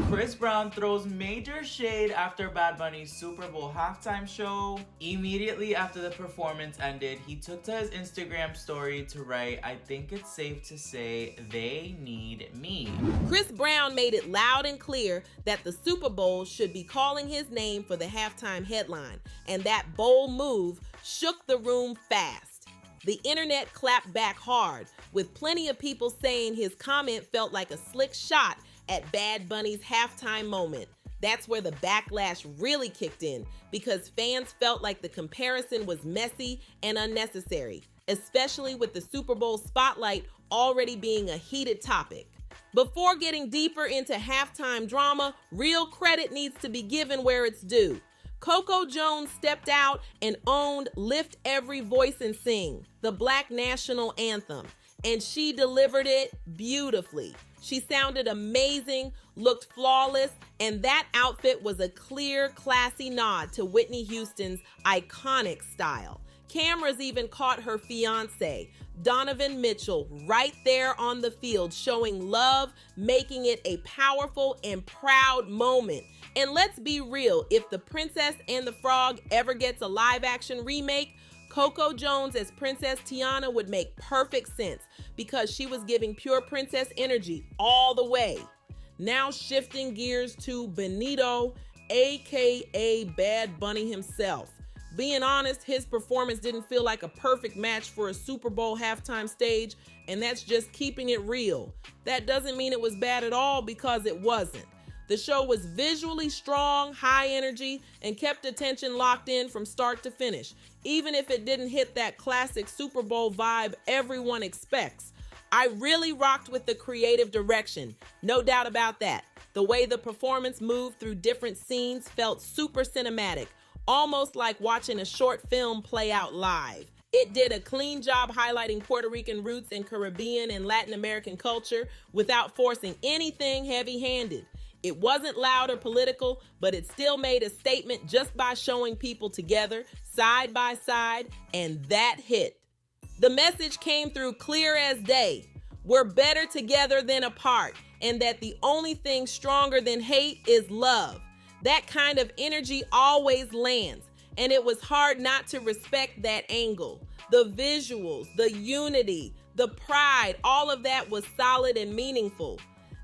Chris Brown throws major shade after Bad Bunny's Super Bowl halftime show. Immediately after the performance ended, he took to his Instagram story to write, "I think it's safe to say they need me." Chris Brown made it loud and clear that the Super Bowl should be calling his name for the halftime headline, and that bold move shook the room fast. The internet clapped back hard, with plenty of people saying his comment felt like a slick shot at Bad Bunny's halftime moment. That's where the backlash really kicked in, because fans felt like the comparison was messy and unnecessary, especially with the Super Bowl spotlight already being a heated topic. Before getting deeper into halftime drama, real credit needs to be given where it's due. Coco Jones stepped out and owned "Lift Every Voice and Sing," the Black national anthem, and she delivered it beautifully. She sounded amazing, looked flawless, and that outfit was a clear, classy nod to Whitney Houston's iconic style. Cameras even caught her fiancé, Donovan Mitchell, right there on the field, showing love, making it a powerful and proud moment. And let's be real, if The Princess and the Frog ever gets a live-action remake, Coco Jones as Princess Tiana would make perfect sense, because she was giving pure princess energy all the way. Now shifting gears to Benito, aka Bad Bunny himself. Being honest, his performance didn't feel like a perfect match for a Super Bowl halftime stage, and that's just keeping it real. That doesn't mean it was bad at all, because it wasn't. The show was visually strong, high energy, and kept attention locked in from start to finish, even if it didn't hit that classic Super Bowl vibe everyone expects. I really rocked with the creative direction, no doubt about that. The way the performance moved through different scenes felt super cinematic, almost like watching a short film play out live. It did a clean job highlighting Puerto Rican roots and Caribbean and Latin American culture without forcing anything heavy-handed. It wasn't loud or political, but it still made a statement just by showing people together, side by side, and that hit. The message came through clear as day. We're better together than apart, and that the only thing stronger than hate is love. That kind of energy always lands, and it was hard not to respect that angle. The visuals, the unity, the pride, all of that was solid and meaningful.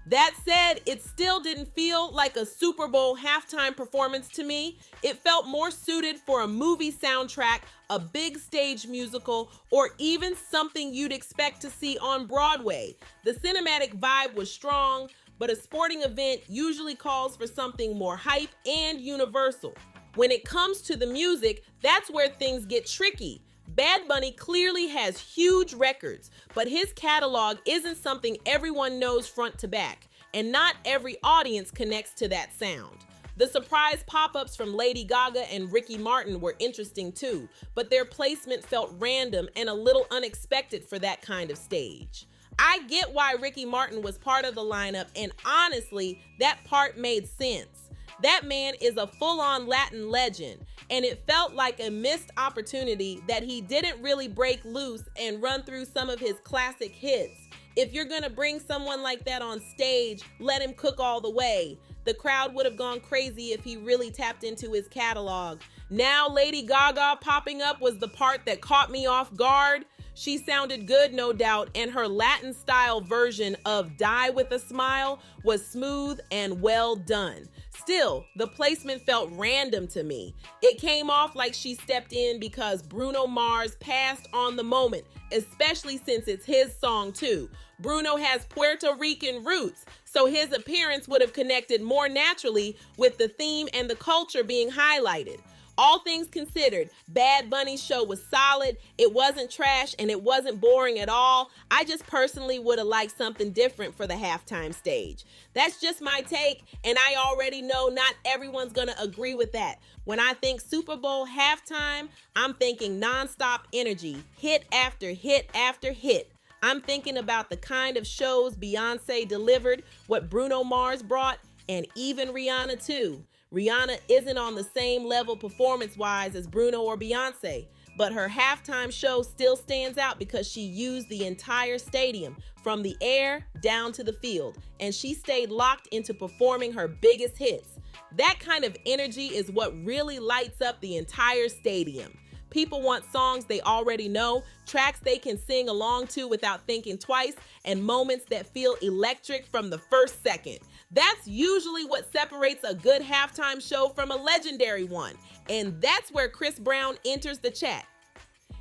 That said, it still didn't feel like a Super Bowl halftime performance to me. It felt more suited for a movie soundtrack, a big stage musical, or even something you'd expect to see on Broadway. The cinematic vibe was strong, but a sporting event usually calls for something more hype and universal. When it comes to the music, that's where things get tricky. Bad Bunny clearly has huge records, but his catalog isn't something everyone knows front to back, and not every audience connects to that sound. The surprise pop-ups from Lady Gaga and Ricky Martin were interesting too, but their placement felt random and a little unexpected for that kind of stage. I get why Ricky Martin was part of the lineup, and honestly, that part made sense. That man is a full-on Latin legend, and it felt like a missed opportunity that he didn't really break loose and run through some of his classic hits. If you're gonna bring someone like that on stage, let him cook all the way. The crowd would have gone crazy if he really tapped into his catalog. Now Lady Gaga popping up was the part that caught me off guard. She sounded good, no doubt, and her Latin-style version of "Die with a Smile" was smooth and well done. Still, the placement felt random to me. It came off like she stepped in because Bruno Mars passed on the moment, especially since it's his song too. Bruno has Puerto Rican roots, so his appearance would have connected more naturally with the theme and the culture being highlighted. All things considered, Bad Bunny's show was solid. It wasn't trash and it wasn't boring at all. I just personally would have liked something different for the halftime stage. That's just my take, and I already know not everyone's gonna agree with that. When I think Super Bowl halftime, I'm thinking nonstop energy, hit after hit after hit. I'm thinking about the kind of shows Beyonce delivered, what Bruno Mars brought, and even Rihanna too. Rihanna isn't on the same level performance-wise as Bruno or Beyonce, But her halftime show still stands out because she used the entire stadium, from the air down to the field, and she stayed locked into performing her biggest hits. That kind of energy is what really lights up the entire stadium. People want songs they already know, tracks they can sing along to without thinking twice, and moments that feel electric from the first second. That's usually what separates a good halftime show from a legendary one, and that's where Chris Brown enters the chat.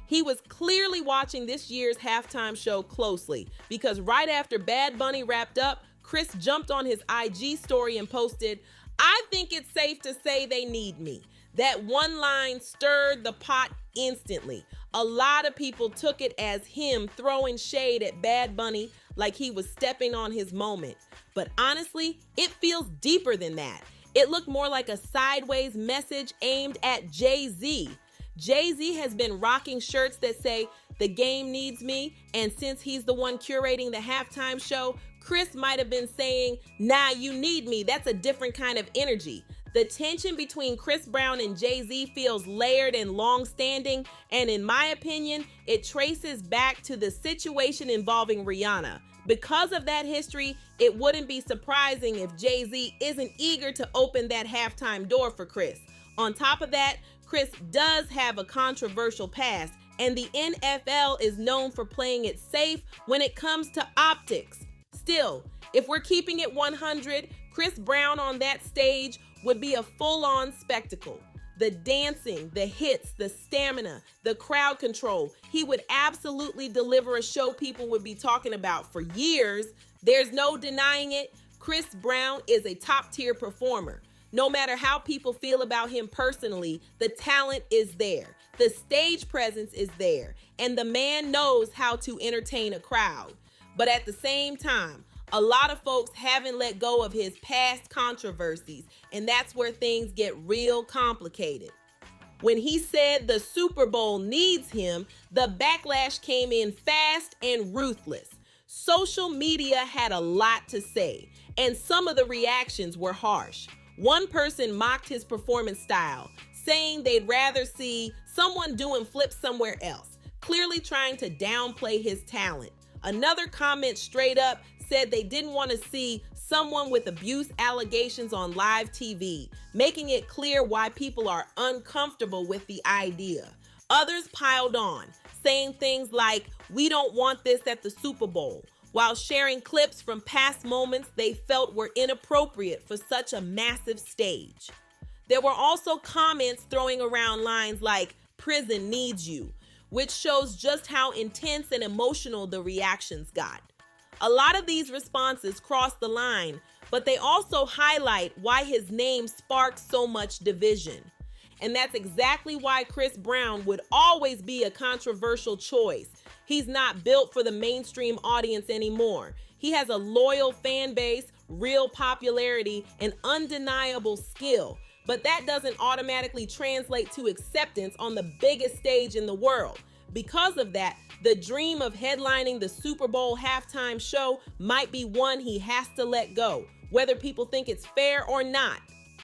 He was clearly watching this year's halftime show closely because right after Bad Bunny wrapped up, Chris jumped on his IG story and posted, "I think it's safe to say they need me." That one line stirred the pot instantly. A lot of people took it as him throwing shade at Bad Bunny like he was stepping on his moment. But honestly, it feels deeper than that. It looked more like a sideways message aimed at Jay-Z. Jay-Z has been rocking shirts that say, "The game needs me," and since he's the one curating the halftime show, Chris might have been saying, "Nah, you need me." That's a different kind of energy. The tension between Chris Brown and Jay-Z feels layered and long-standing, and in my opinion, it traces back to the situation involving Rihanna. Because of that history, it wouldn't be surprising if Jay-Z isn't eager to open that halftime door for Chris. On top of that, Chris does have a controversial past, and the NFL is known for playing it safe when it comes to optics. Still, if we're keeping it 100, Chris Brown on that stage would be a full-on spectacle. The dancing, the hits, the stamina, the crowd control. He would absolutely deliver a show people would be talking about for years. There's no denying it. Chris Brown is a top-tier performer. No matter how people feel about him personally, the talent is there. The stage presence is there. And the man knows how to entertain a crowd. But at the same time, a lot of folks haven't let go of his past controversies, and that's where things get real complicated. When he said the Super Bowl needs him, the backlash came in fast and ruthless. Social media had a lot to say, and some of the reactions were harsh. One person mocked his performance style, saying they'd rather see someone doing flips somewhere else, clearly trying to downplay his talent. Another comment straight up said they didn't want to see someone with abuse allegations on live TV, making it clear why people are uncomfortable with the idea. Others piled on, saying things like, "We don't want this at the Super Bowl," while sharing clips from past moments they felt were inappropriate for such a massive stage. There were also comments throwing around lines like, "Prison needs you," which shows just how intense and emotional the reactions got. A lot of these responses cross the line, but they also highlight why his name sparked so much division. And that's exactly why Chris Brown would always be a controversial choice. He's not built for the mainstream audience anymore. He has a loyal fan base, real popularity, and undeniable skill. But that doesn't automatically translate to acceptance on the biggest stage in the world. Because of that, the dream of headlining the Super Bowl halftime show might be one he has to let go, whether people think it's fair or not.